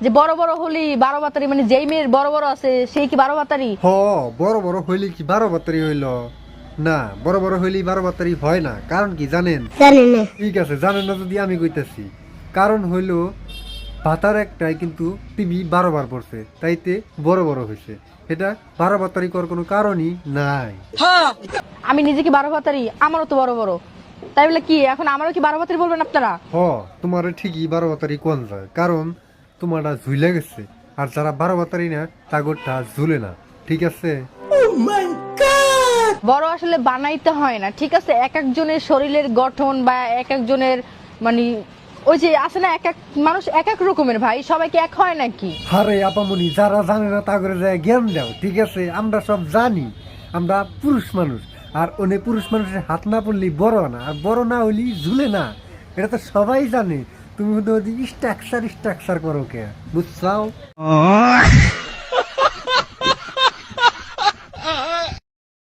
যে বড় বড় হলি 12 বাতারি, মানে যেই মেয়ের বড় বড় আছে সেই কি 12 বাতারি? হ, বড় বড় হইলে কি 12 বাতারি হইল? না, বড় বড় হইলেই 12 বাতারি হয় না। কারণ কি জানেন? জানেন না? ঠিক আছে, জানেন না যদি আমি কইতাছি। কারণ হইল পাতার একটাই কিন্তু টিভি 12 বার পড়ছে, তাইতে বড় বড় হয়েছে। এটা 12 বাতারি করার কোনো কারণই নাই। আমি নিজে কি 12 বাতারি? আমারও তো বড় বড়। তাই বলে কি এখন আমারও কি 12 বাতারি বলবেন আপনারা? হ, তোমার ঠিকই 12 বাতারি কোন যায়, কারণ তোমারটা ঝুলে গেছে। আর যারা 12 বাতারি না তাগরটা ঝুলে না। ঠিক আছে? বড় আসলে বানাইতে হয় না, ঠিক আছে? এক একজনের শরীরের গঠন বা এক একজনের মানে ওই যে আছে না, এক এক মানুষ এক এক রকমের ভাই, সবাই কি এক হয় নাকি? আরে আপামনি, যারা জানে না তাগরে যায় জ্ঞান দাও। ঠিক আছে, আমরা সব জানি। আমরা পুরুষ মানুষ, আর অনেক পুরুষ মানুষের হাত না পড়লেই বড় না, আর বড় না হইলেই ঝুলে না। এটা তো সবাই জানে। তুমি স্ট্রাকচার করো কে, বুঝছাও?